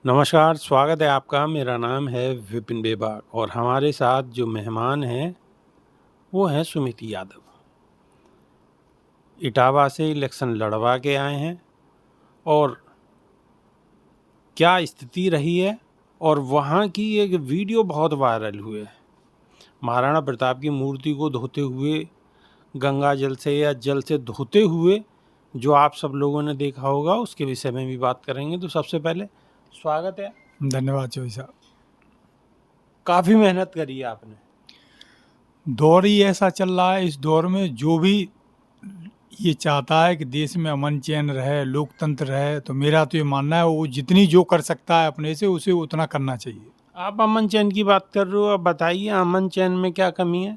नमस्कार, स्वागत है आपका। मेरा नाम है विपिन बेबाक और हमारे साथ जो मेहमान हैं, वो हैं सुमित यादव। इटावा से इलेक्शन लड़वा के आए हैं और क्या स्थिति रही है और वहाँ की एक वीडियो बहुत वायरल हुई है। महाराणा प्रताप की मूर्ति को धोते हुए, गंगा जल से या जल से धोते हुए, जो आप सब लोगों ने देखा होगा, उसके विषय में भी बात करेंगे। तो सबसे पहले स्वागत है। धन्यवाद चौधरी साहब। काफ़ी मेहनत करी है आपने। दौर ही ऐसा चल रहा है, इस दौर में जो भी ये चाहता है कि देश में अमन चैन रहे, लोकतंत्र रहे, तो मेरा तो ये मानना है वो जितनी जो कर सकता है अपने से उसे उतना करना चाहिए। आप अमन चैन की बात कर रहे हो, अब बताइए अमन चैन में क्या कमी है?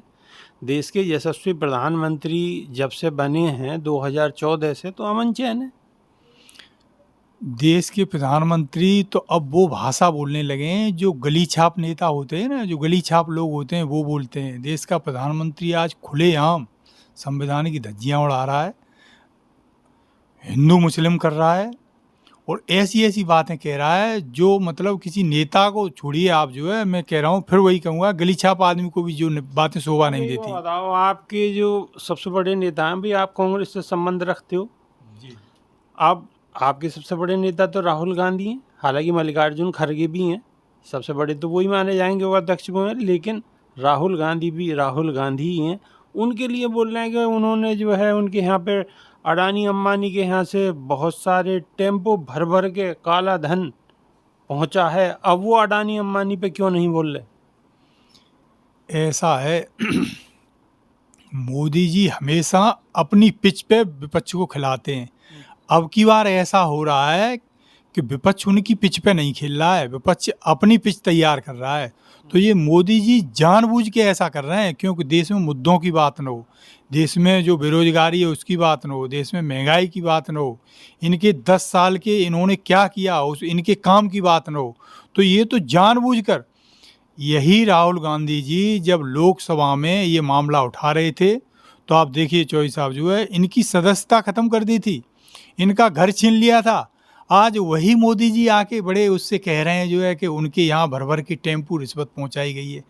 देश के यशस्वी प्रधानमंत्री जब से बने हैं 2014 से, तो अमन चैन है। देश के प्रधानमंत्री तो अब वो भाषा बोलने लगे हैं जो गली छाप नेता होते हैं ना, जो गली छाप लोग होते हैं वो बोलते हैं। देश का प्रधानमंत्री आज खुलेआम संविधान की धज्जियां उड़ा रहा है, हिंदू मुस्लिम कर रहा है और ऐसी ऐसी बातें कह रहा है जो मतलब किसी नेता को छोड़िए, आप जो है, मैं कह रहा हूँ फिर वही कहूँगा, गली छाप आदमी को भी जो बातें शोभा नहीं अभी देती। वो बताओ, आपके जो सबसे बड़े नेता हैं, भी आप कांग्रेस से संबंध रखते हो जी। आप। आपके सबसे बड़े नेता तो राहुल गांधी हैं, हालांकि मल्लिकार्जुन खड़गे भी हैं, सबसे बड़े तो वही माने जाएंगे, वो अध्यक्ष वो हैं, लेकिन राहुल गांधी भी राहुल गांधी ही हैं। उनके लिए बोल रहे हैं कि उन्होंने जो है उनके यहाँ पे अडानी अंबानी के यहाँ से बहुत सारे टेम्पो भर भर के काला धन पहुँचा है। अब वो अडानी अंबानी पे क्यों नहीं बोल रहे? ऐसा है मोदी जी हमेशा अपनी पिच पे विपक्ष को खिलाते हैं। अब की बार ऐसा हो रहा है कि विपक्ष उनकी पिच पे नहीं खेल रहा है, विपक्ष अपनी पिच तैयार कर रहा है। तो ये मोदी जी जानबूझ के ऐसा कर रहे हैं क्योंकि देश में मुद्दों की बात न हो, देश में जो बेरोजगारी है उसकी बात न हो, देश में महंगाई की बात न हो, इनके 10 साल के इन्होंने क्या किया उस इनके काम की बात न हो। तो ये तो जानबूझकर, यही राहुल गांधी जी जब लोकसभा में ये मामला उठा रहे थे तो आप देखिए चौधरी साहब जो है इनकी सदस्यता खत्म कर दी थी, इनका घर छीन लिया था। आज वही मोदी जी आके बड़े उससे कह रहे हैं जो है कि उनके यहाँ भर भर की टेम्पू रिश्वत पहुंचाई गई है।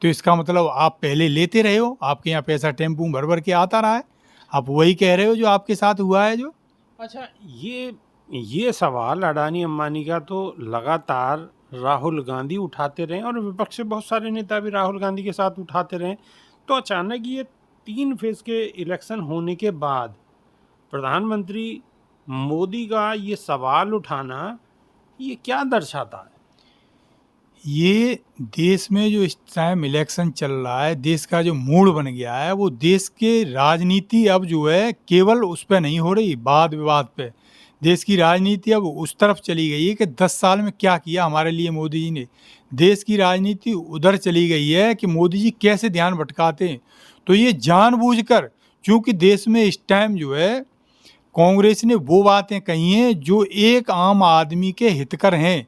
तो इसका मतलब आप पहले लेते रहे हो, आपके यहाँ पैसा टेम्पू भर भर के आता रहा है, आप वही कह रहे हो जो आपके साथ हुआ है जो। अच्छा, ये सवाल अडानी अंबानी का तो लगातार राहुल गांधी उठाते रहे और विपक्ष से बहुत सारे नेता भी राहुल गांधी के साथ उठाते रहे। तो अचानक ये 3 फेज के इलेक्शन होने के बाद प्रधानमंत्री मोदी का ये सवाल उठाना, ये क्या दर्शाता है? ये देश में जो इस टाइम इलेक्शन चल रहा है, देश का जो मूड बन गया है, वो देश के राजनीति अब जो है केवल उस पे नहीं हो रही, वाद विवाद पे। देश की राजनीति अब उस तरफ चली गई है कि 10 साल में क्या किया हमारे लिए मोदी जी ने। देश की राजनीति उधर चली गई है कि मोदी जी कैसे ध्यान भटकाते हैं। तो ये जानबूझकर, क्योंकि देश में इस टाइम जो है कांग्रेस ने वो बातें कही हैं जो एक आम आदमी के हितकर हैं।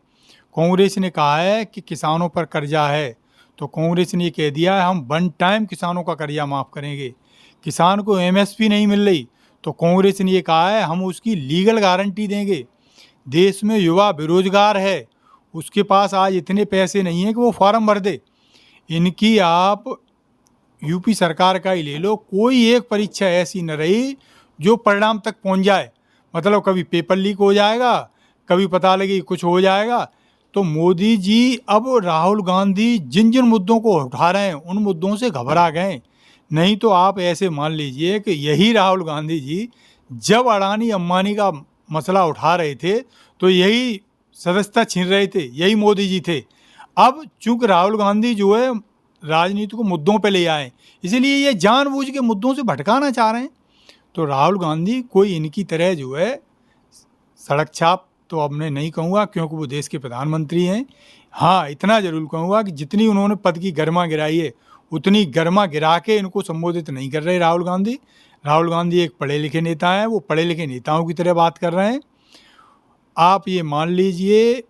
कांग्रेस ने कहा है कि किसानों पर कर्जा है, तो कांग्रेस ने कह दिया है हम 1 टाइम किसानों का कर्जा माफ़ करेंगे। किसान को एमएसपी नहीं मिल रही, तो कांग्रेस ने ये कहा है हम उसकी लीगल गारंटी देंगे। देश में युवा बेरोजगार है, उसके पास आज इतने पैसे नहीं हैं कि वो फॉर्म भर दे। इनकी आप यूपी सरकार का ही ले लो, कोई एक परीक्षा ऐसी न रही जो परिणाम तक पहुंच जाए। मतलब कभी पेपर लीक हो जाएगा, कभी पता लगे कुछ हो जाएगा। तो मोदी जी अब राहुल गांधी जिन जिन मुद्दों को उठा रहे हैं उन मुद्दों से घबरा गए। नहीं तो आप ऐसे मान लीजिए कि यही राहुल गांधी जी जब अडानी अंबानी का मसला उठा रहे थे तो यही सदस्यता छीन रहे थे, यही मोदी जी थे। अब चूंकि राहुल गांधी जो है राजनीति को मुद्दों पे ले आए, इसीलिए ये जानबूझ के मुद्दों से भटकाना चाह रहे हैं। तो राहुल गांधी कोई इनकी तरह जो है सड़क छाप तो अब मैं नहीं कहूँगा क्योंकि वो देश के प्रधानमंत्री हैं। हाँ, इतना ज़रूर कहूँगा कि जितनी उन्होंने पद की गरिमा गिराई है उतनी गरिमा गिरा के इनको संबोधित नहीं कर रहे राहुल गांधी। राहुल गांधी एक पढ़े लिखे नेता हैं, वो पढ़े लिखे नेताओं की तरह बात कर रहे हैं। आप ये मान लीजिए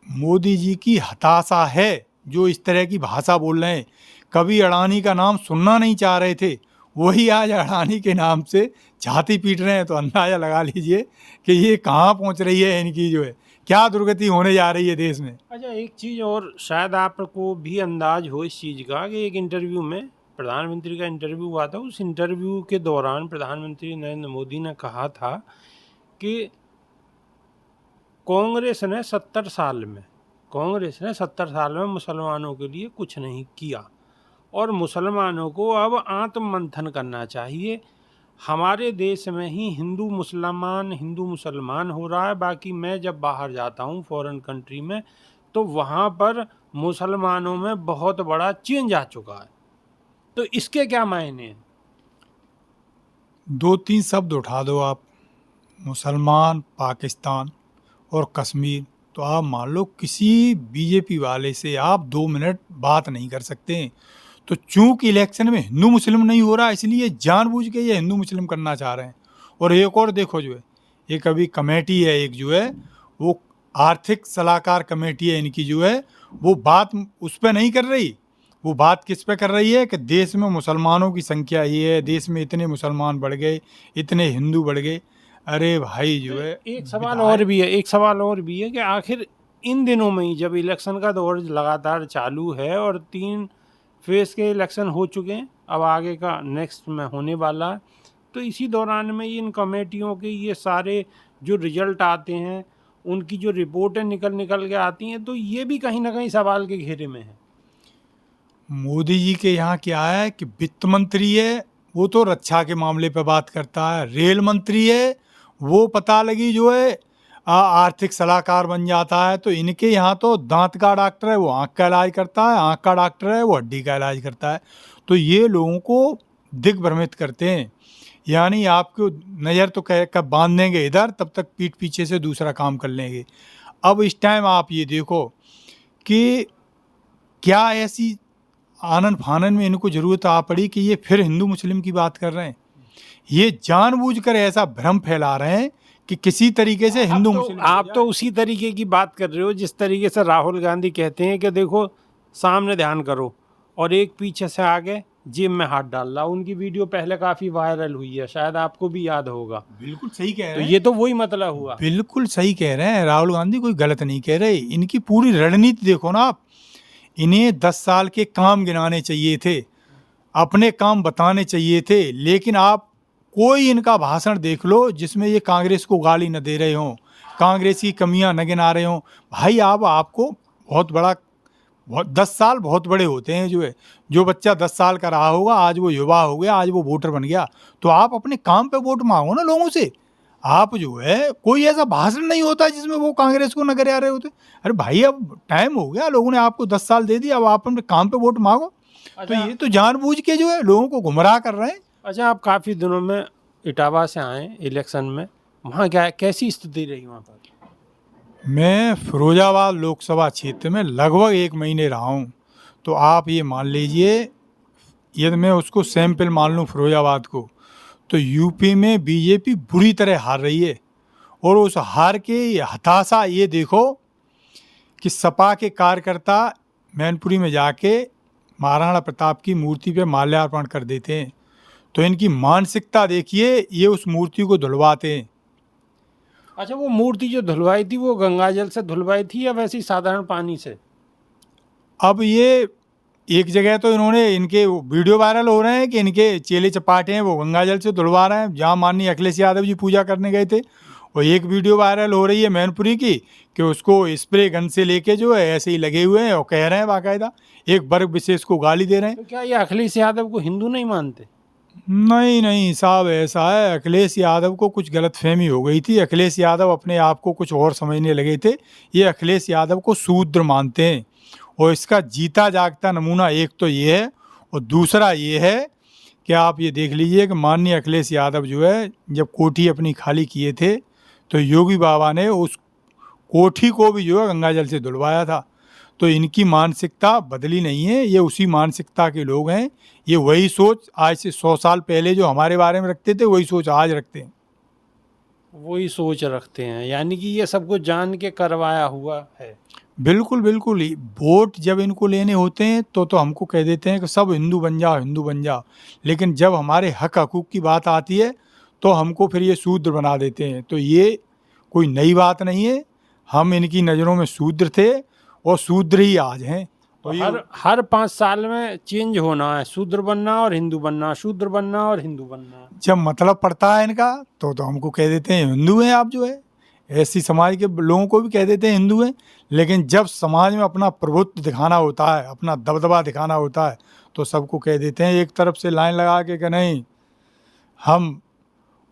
मोदी जी की हताशा है जो इस तरह की भाषा बोल रहे हैं। कभी अडानी का नाम सुनना नहीं चाह रहे थे, वही आज अडानी के नाम से छाती पीट रहे हैं। तो अंदाज़ा लगा लीजिए कि ये कहाँ पहुँच रही है इनकी जो है क्या दुर्गति होने जा रही है देश में। अच्छा, एक चीज़ और शायद आपको भी अंदाज हो इस चीज़ का कि एक इंटरव्यू में प्रधानमंत्री का इंटरव्यू हुआ था। उस इंटरव्यू के दौरान प्रधानमंत्री नरेंद्र मोदी ने कहा था कि कांग्रेस ने 70 साल में मुसलमानों के लिए कुछ नहीं किया और मुसलमानों को अब आत्ममंथन करना चाहिए। हमारे देश में ही हिंदू मुसलमान हो रहा है। बाकी मैं जब बाहर जाता हूँ फॉरेन कंट्री में, तो वहाँ पर मुसलमानों में बहुत बड़ा चेंज आ चुका है। तो इसके क्या मायने हैं? 2-3 शब्द उठा दो आप, मुसलमान, पाकिस्तान और कश्मीर, तो आप मान लो किसी बीजेपी वाले से आप 2 मिनट बात नहीं कर सकते हैं। तो चूंकि इलेक्शन में हिंदू मुस्लिम नहीं हो रहा, इसलिए जानबूझ के ये हिंदू मुस्लिम करना चाह रहे हैं। और एक और देखो जो है, एक अभी कमेटी है, एक जो है वो आर्थिक सलाहकार कमेटी है इनकी, जो है वो बात उस पर नहीं कर रही। वो बात किस पे कर रही है कि देश में मुसलमानों की संख्या ये है, देश में इतने मुसलमान बढ़ गए, इतने हिंदू बढ़ गए। अरे भाई जो है, एक सवाल और भी है कि आखिर इन दिनों में ही जब इलेक्शन का दौर लगातार चालू है और 3 फेज के इलेक्शन हो चुके हैं, अब आगे का नेक्स्ट में होने वाला है, तो इसी दौरान में इन कमेटियों के ये सारे जो रिजल्ट आते हैं, उनकी जो रिपोर्टें निकल के आती हैं, तो ये भी कहीं ना कहीं सवाल के घेरे में है। मोदी जी के यहाँ क्या है कि वित्त मंत्री है, वो तो रक्षा के मामले पे बात करता है। रेल मंत्री है, वो पता लगी जो है आर्थिक सलाहकार बन जाता है। तो इनके यहाँ तो दांत का डॉक्टर है, वो आँख का इलाज करता है, आँख का डॉक्टर है, वो हड्डी का इलाज करता है। तो ये लोगों को दिग्भ्रमित करते हैं। यानी आपको नज़र तो कब बांध देंगे इधर, तब तक पीठ पीछे से दूसरा काम कर लेंगे। अब इस टाइम आप ये देखो कि क्या ऐसी आनन फानन में इनको जरूरत आ पड़ी कि ये फिर हिंदू मुस्लिम की बात कर रहे हैं। ये जानबूझकर ऐसा भ्रम फैला रहे हैं कि किसी तरीके से हिंदू मुस्लिम आप तो उसी तरीके की बात कर रहे हो जिस तरीके से राहुल गांधी कहते हैं कि देखो सामने ध्यान करो, और एक पीछे से आगे जेब में हाथ डाल रहा। उनकी वीडियो पहले काफी वायरल हुई है, शायद आपको भी याद होगा। बिल्कुल सही कह रहे तो हैं। ये तो वही मतलब हुआ। बिल्कुल सही कह रहे हैं, राहुल गांधी कोई गलत नहीं कह रहे। इनकी पूरी रणनीति देखो ना आप। इन्हें 10 साल के काम गिनाने चाहिए थे, अपने काम बताने चाहिए थे, लेकिन आप कोई इनका भाषण देख लो जिसमें ये कांग्रेस को गाली न दे रहे हों, कांग्रेस की कमियां न गिना रहे हों। भाई आपको बहुत 10 साल बहुत बड़े होते हैं। जो बच्चा 10 साल का रहा होगा, आज वो युवा हो गया, आज वो वोटर बन गया, तो आप अपने काम पे वोट मांगो ना लोगों से। आप जो है कोई ऐसा भाषण नहीं होता जिसमें वो कांग्रेस को नगर आ रहे होते। अरे भाई अब टाइम हो गया, लोगों ने आपको 10 साल दे दिया, अब आप अपने काम पे वोट मांगो। तो ये तो जानबूझ के जो है लोगों को गुमराह कर रहे हैं। अच्छा, आप काफ़ी दिनों में इटावा से आए इलेक्शन में, वहाँ कैसी स्थिति रही वहाँ पर? मैं फिरोजाबाद लोकसभा क्षेत्र में लगभग 1 महीने रहा हूँ। तो आप ये मान लीजिए, यदि मैं उसको सैंपल मान लूँ फिरोजाबाद को, तो यूपी में बीजेपी बुरी तरह हार रही है। और उस हार के हताशा ये देखो कि सपा के कार्यकर्ता मैनपुरी में जाके महाराणा प्रताप की मूर्ति पे माल्यार्पण कर देते हैं। तो इनकी मानसिकता देखिए, ये उस मूर्ति को धुलवाते हैं। अच्छा, वो मूर्ति जो धुलवाई थी वो गंगाजल से धुलवाई थी या वैसे ही साधारण पानी से? अब ये एक जगह तो इन्होंने, इनके वीडियो वायरल हो रहे हैं कि इनके चेले चपाटे हैं वो गंगाजल से धुलवा रहे हैं, जहाँ माननीय अखिलेश यादव जी पूजा करने गए थे। और एक वीडियो वायरल हो रही है मैनपुरी की कि उसको स्प्रे गन से लेके जो है ऐसे ही लगे हुए हैं और कह रहे हैं बाकायदा, एक वर्ग विशेष को गाली दे रहे हैं। तो क्या ये अखिलेश यादव को हिंदू नहीं मानते? नहीं साहब, ऐसा है, अखिलेश यादव को कुछ गलतफहमी हो गई थी। अखिलेश यादव अपने आप को कुछ और समझने लगे थे। ये अखिलेश यादव को शूद्र मानते हैं, और इसका जीता जागता नमूना एक तो ये है, और दूसरा ये है कि आप ये देख लीजिए कि माननीय अखिलेश यादव जो है जब कोठी अपनी खाली किए थे, तो योगी बाबा ने उस कोठी को भी जो है गंगाजल से धुलवाया था। तो इनकी मानसिकता बदली नहीं है, ये उसी मानसिकता के लोग हैं। ये वही सोच आज से 100 साल पहले जो हमारे बारे में रखते थे, वही सोच आज रखते हैं। वही सोच रखते हैं, यानी कि ये सब कुछ जान के करवाया हुआ है। बिल्कुल बिल्कुल। वोट जब इनको लेने होते हैं तो हमको कह देते हैं कि सब हिंदू बन जाओ, हिंदू बन जाओ, लेकिन जब हमारे हक हकूक़ की बात आती है तो हमको फिर ये शूद्र बना देते हैं। तो ये कोई नई बात नहीं है। हम इनकी नज़रों में शूद्र थे और शूद्र ही आज हैं। तो हर 5 साल में चेंज होना है, शूद्र बनना और हिंदू बनना, शूद्र बनना और हिंदू बनना। जब मतलब पड़ता है इनका तो हमको कह देते हैं हिंदू हैं आप जो है, ऐसी समाज के लोगों को भी कह देते हैं हिंदू हैं। लेकिन जब समाज में अपना प्रभुत्व दिखाना होता है, अपना दबदबा दिखाना होता है, तो सबको कह देते हैं एक तरफ से लाइन लगा के कि नहीं, हम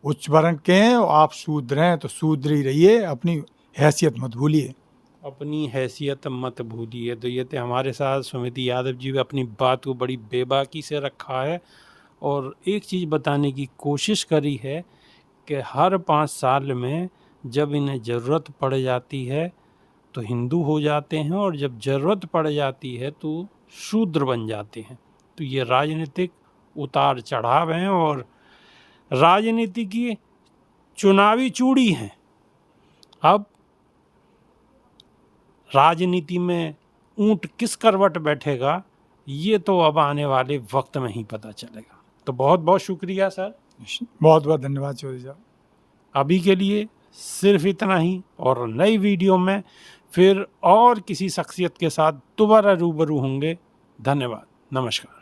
उच्च वर्ण के हैं और आप शूद्र हैं, तो शूद्र ही रहिए, अपनी हैसियत मत भूलिए। अपनी हैसियत मत भूलिए। तो ये थे हमारे साथ सुमिति यादव जी, अपनी बात को बड़ी बेबाकी से रखा है और एक चीज़ बताने की कोशिश करी है कि हर 5 साल में जब इन्हें ज़रूरत पड़ जाती है तो हिंदू हो जाते हैं और जब ज़रूरत पड़ जाती है तो शूद्र बन जाते हैं। तो ये राजनीतिक उतार चढ़ाव हैं और राजनीति की चुनावी चूड़ी हैं। अब राजनीति में ऊंट किस करवट बैठेगा ये तो अब आने वाले वक्त में ही पता चलेगा। तो बहुत बहुत शुक्रिया सर, बहुत बहुत धन्यवाद चौधरी साहब। अभी के लिए सिर्फ इतना ही, और नई वीडियो में फिर और किसी शख्सियत के साथ दोबारा रूबरू होंगे। धन्यवाद, नमस्कार।